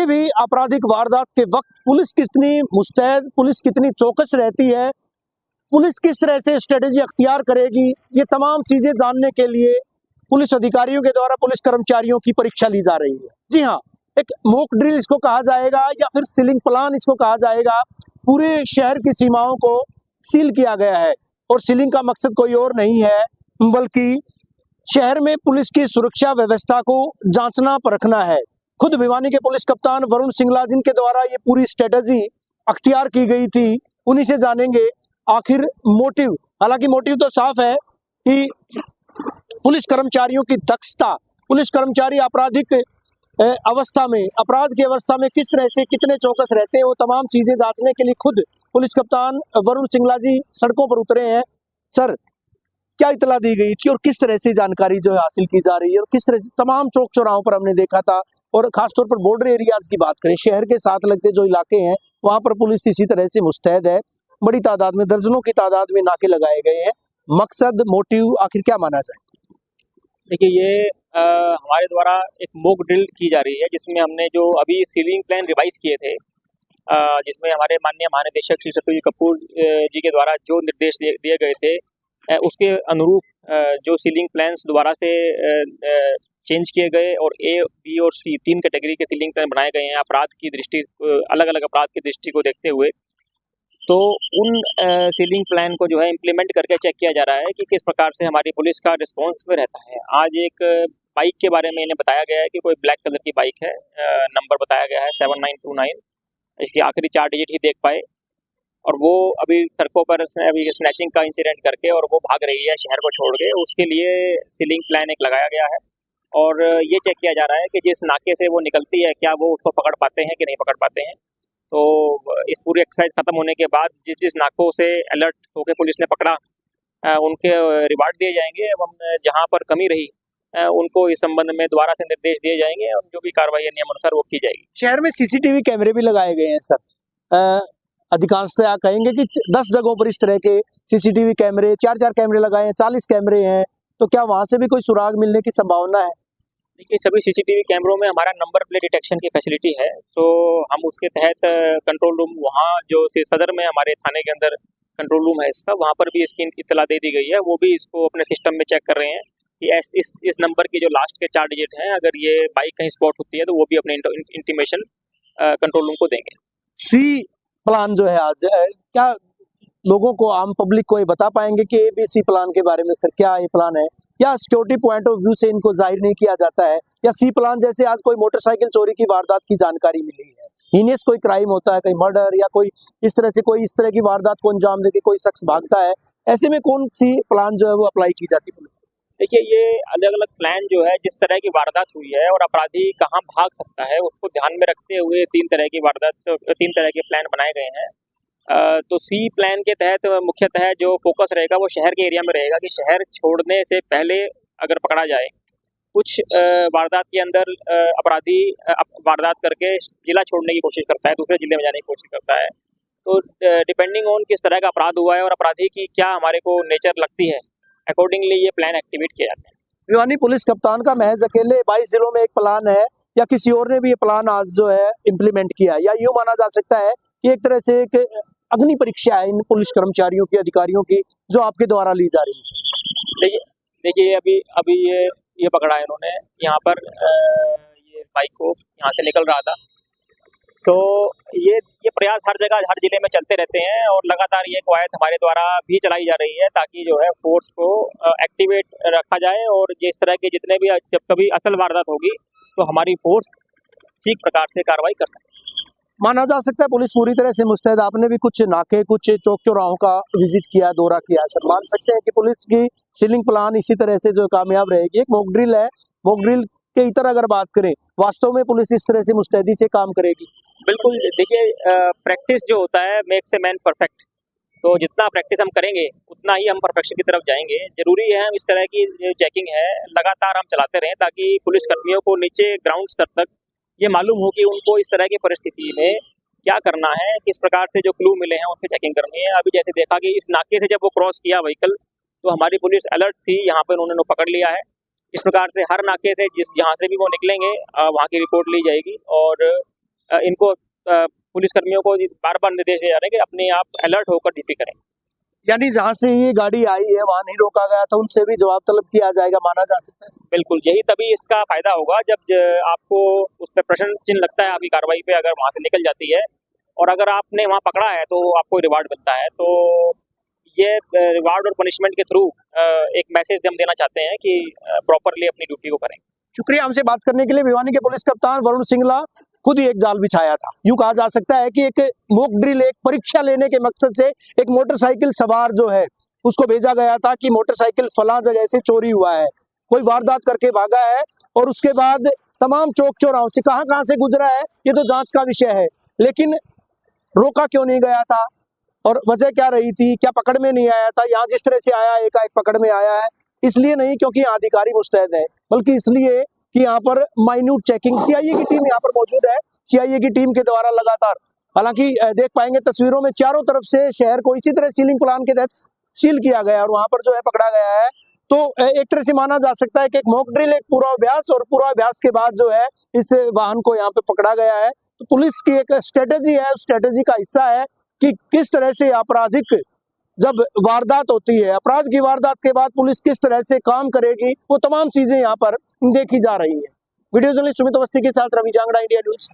भी आपराधिक वारदात के वक्त पुलिस कितनी मुस्तैद, पुलिस कितनी चौकस रहती है, पुलिस किस तरह से स्ट्रेटेजी अख्तियार करेगी, ये तमाम चीजें जानने के लिए पुलिस अधिकारियों के द्वारा पुलिस कर्मचारियों की परीक्षा ली जा रही है। जी हाँ, एक मॉक ड्रिल इसको कहा जाएगा या फिर सीलिंग प्लान इसको कहा जाएगा। पूरे शहर की सीमाओं को सील किया गया है और सीलिंग का मकसद कोई और नहीं है बल्कि शहर में पुलिस की सुरक्षा व्यवस्था को जांचना परखना है। खुद भिवानी के पुलिस कप्तान वरुण सिंगला जिनके द्वारा ये पूरी स्ट्रेटेजी अख्तियार की गई थी, उन्हीं से जानेंगे आखिर मोटिव। हालांकि मोटिव तो साफ है कि पुलिस कर्मचारियों की दक्षता, पुलिस कर्मचारी आपराधिक अवस्था में, अपराध की अवस्था में किस तरह से कितने चौकस रहते हैं, वो तमाम चीजें जांचने के लिए खुद पुलिस कप्तान वरुण सिंगला जी सड़कों पर उतरे हैं। सर, क्या इतला दी गई थी और किस तरह से जानकारी जो है हासिल की जा रही है और किस तरह तमाम चौक चौराहों पर हमने देखा था, और खासतौर पर बॉर्डर एरियाज की बात करें, शहर के साथ लगते जो इलाके हैं वहां पर पुलिस इसी तरह से मुस्तैद है। बड़ी तादाद में, दर्जनों की तादाद में नाके लगाए गए हैं। मकसद, मोटिव आखिर क्या माना जाए? देखिए, ये हमारे द्वारा एक मॉक ड्रिल की जा रही है जिसमें हमने जो अभी सीलिंग प्लान रिवाइज किए थे, जिसमें हमारे माननीय महानिदेशक श्री सत्यजीत कपूर जी के द्वारा जो निर्देश दिए गए थे, उसके अनुरूप जो सीलिंग प्लान्स दोबारा से चेंज किए गए और ए, बी और सी 3 कैटेगरी के सीलिंग प्लान बनाए गए हैं अपराध की दृष्टि, अलग अलग अपराध की दृष्टि को देखते हुए। तो उन सीलिंग प्लान को जो है इम्प्लीमेंट करके चेक किया जा रहा है कि किस प्रकार से हमारी पुलिस का रिस्पॉन्स में रहता है। आज एक बाइक के बारे में इन्हें बताया गया है कि कोई ब्लैक कलर की बाइक है, नंबर बताया गया है 7929, इसकी आखिरी 4 डिजिट ही देख पाए, और वो अभी सड़कों पर अभी स्नैचिंग का इंसिडेंट करके और वो भाग रही है शहर को छोड़ के। उसके लिए सीलिंग प्लान एक लगाया गया है और ये चेक किया जा रहा है कि जिस नाके से वो निकलती है क्या वो उसको पकड़ पाते हैं कि नहीं पकड़ पाते हैं। तो इस पूरी एक्सरसाइज खत्म होने के बाद जिस जिस नाकों से अलर्ट होकर पुलिस ने पकड़ा, उनके रिवार्ड दिए जाएंगे एवं जहां पर कमी रही उनको इस संबंध में दोबारा से निर्देश दिए जाएंगे और जो भी कार्रवाई नियमानुसार वो की जाएगी। शहर में सीसीटीवी कैमरे भी लगाए गए हैं सर, अधिकांशतः आप कहेंगे कि 10 जगहों पर इस तरह के सीसीटीवी कैमरे, 4-4 कैमरे लगाए हैं, 40 कैमरे हैं, तो क्या वहां से भी कोई सुराग मिलने की संभावना है? देखिए, सभी सीसीटीवी कैमरों में हमारा नंबर प्लेट डिटेक्शन की फैसिलिटी है, तो हम उसके तहत कंट्रोल रूम, वहाँ जो सदर में हमारे थाने के अंदर कंट्रोल रूम है इसका, वहाँ पर भी इसकी इत्तला दे दी गई है। वो भी इसको अपने सिस्टम में चेक कर रहे हैं कि इस नंबर की जो लास्ट के 4 डिजिट हैं, अगर ये बाइक कहीं स्पॉट होती है तो वो भी अपने इंटीमेशन कंट्रोल रूम को देंगे। सी प्लान जो है आज, क्या लोगों को, आम पब्लिक को ये बता पाएंगे कि ABC प्लान के बारे में सर, क्या ये प्लान है, या सिक्योरिटी पॉइंट ऑफ व्यू से इनको जाहिर नहीं किया जाता है, या सी प्लान जैसे आज कोई मोटरसाइकिल चोरी की वारदात की जानकारी मिली है, हीनियस कोई क्राइम होता है, कोई मर्डर या कोई इस तरह की वारदात को अंजाम देके कोई शख्स भागता है, ऐसे में कौन सी प्लान जो है वो अप्लाई की जाती है पुलिस? देखिए, ये अलग अलग प्लान जो है, जिस तरह की वारदात हुई है और अपराधी कहाँ भाग सकता है उसको ध्यान में रखते हुए 3 तरह के प्लान बनाए गए हैं। तो सी प्लान के तहत मुख्यतः जो फोकस रहेगा वो शहर के एरिया में रहेगा कि शहर छोड़ने से पहले अगर पकड़ा जाए, कुछ वारदात के अंदर अपराधी वारदात करके जिला छोड़ने की कोशिश करता है, दूसरे जिले में जाने की कोशिश करता है। तो डिपेंडिंग ऑन किस तरह का अपराध हुआ है और अपराधी की क्या हमारे को नेचर लगती है, अकॉर्डिंगली ये प्लान एक्टिवेट किए जाते हैं। भिवानी पुलिस कप्तान का महज अकेले 22 जिलों में एक प्लान है, या किसी और ने भी ये प्लान आज जो है इम्प्लीमेंट किया, या यूं माना जा सकता है कि एक तरह से एक अग्नि परीक्षा है इन पुलिस कर्मचारियों की, अधिकारियों की, जो आपके द्वारा ली जा रही है? देखिए, अभी ये पकड़ा है इन्होंने यहाँ पर, ये बाइक को यहाँ से निकल रहा था। सो ये प्रयास हर जगह, हर जिले में चलते रहते हैं और लगातार ये कवायद हमारे द्वारा भी चलाई जा रही है ताकि जो है फोर्स को एक्टिवेट रखा जाए और जिस तरह के जितने भी जब कभी असल वारदात होगी तो हमारी फोर्स ठीक प्रकार से कार्रवाई कर सके। माना जा सकता है पुलिस पूरी तरह से मुस्तैद। आपने भी कुछ नाके, कुछ चौक चौराहों का विजिट किया, दौरा किया सर, मान सकते हैं कि पुलिस की सीलिंग प्लान इसी तरह से जो कामयाब रहेगी। एक मॉक ड्रिल है, मॉक ड्रिल के इतर अगर बात करें, वास्तव में पुलिस इस तरह से मुस्तैदी से काम करेगी? बिल्कुल। देखिए, प्रैक्टिस जो होता है मेक्स ए मैन परफेक्ट, तो जितना प्रैक्टिस हम करेंगे उतना ही हम परफेक्शन की तरफ जाएंगे। जरूरी है हम इस तरह की जो चेकिंग है लगातार हम चलाते रहें ताकि पुलिस कर्मियों को नीचे ग्राउंड स्तर तक ये मालूम हो कि उनको इस तरह की परिस्थिति में क्या करना है, किस प्रकार से जो क्लू मिले हैं उसकी चेकिंग करनी है। अभी जैसे देखा कि इस नाके से जब वो क्रॉस किया व्हीकल, तो हमारी पुलिस अलर्ट थी, यहाँ पे उन्होंने पकड़ लिया है। इस प्रकार से हर नाके से जहाँ से भी वो निकलेंगे वहाँ की रिपोर्ट ली जाएगी और इनको पुलिस कर्मियों को बार बार निर्देश दिए जा रहे हैं कि अपने आप अलर्ट होकर ड्यूटी करें। यानी जहां से ये गाड़ी आई है वहां नहीं रोका गया था, उनसे भी जवाब तलब किया जाएगा, माना जा सकता है। बिल्कुल, यही तभी इसका फायदा होगा जब आपको उस पर प्रश्न चिन्ह लगता है आपकी कार्रवाई पे, अगर वहां से निकल जाती है और अगर आपने वहां पकड़ा है तो आपको रिवार्ड मिलता है। तो ये रिवार्ड और पनिशमेंट के थ्रू एक मैसेज हम देना चाहते हैं कि प्रॉपरली अपनी ड्यूटी को करें। शुक्रिया हमसे बात करने के लिए। भिवानी के पुलिस कप्तान वरुण सिंगला खुद ही एक जाल बिछाया था। यूं कहा जा सकता है कि एक मॉक ड्रिल, एक परीक्षा लेने के मकसद से एक मोटरसाइकिल सवार जो है उसको भेजा गया था कि मोटरसाइकिल फला जगह से चोरी हुआ है, कोई वारदात करके भागा है, और उसके बाद तमाम चौक चौराहों से कहां से गुजरा है ये तो जांच का विषय है। लेकिन रोका क्यों नहीं गया था और वजह क्या रही थी, क्या पकड़ में नहीं आया था? यहाँ जिस तरह से आया, एकाएक पकड़ में आया है, इसलिए नहीं क्योंकि यहाँ अधिकारी मुस्तैद है, बल्कि इसलिए कि यहाँ पर माइन्यूट चेकिंग, सीआईए की टीम यहाँ पर मौजूद है। सीआईए की टीम के द्वारा लगातार, हालांकि देख पाएंगे तस्वीरों में, चारों तरफ से शहर को इसी तरह सीलिंग प्लान के तहत सील किया गया और वहां पर जो है पकड़ा गया है। तो एक तरह से माना जा सकता है कि एक मॉक ड्रिल, एक पूर्वाभ्यास, और पूर्वाभ्यास के बाद जो है इस वाहन को यहाँ पे पकड़ा गया है। तो पुलिस की एक स्ट्रेटेजी है, उस स्ट्रेटेजी का हिस्सा है कि किस तरह से आपराधिक जब वारदात होती है, अपराध की वारदात के बाद पुलिस किस तरह से काम करेगी, वो तमाम चीजें यहाँ पर देखी जा रही है। वीडियो जर्नलिस्ट सुमित अवस्थी के साथ रवि जांगड़ा, इंडिया न्यूज।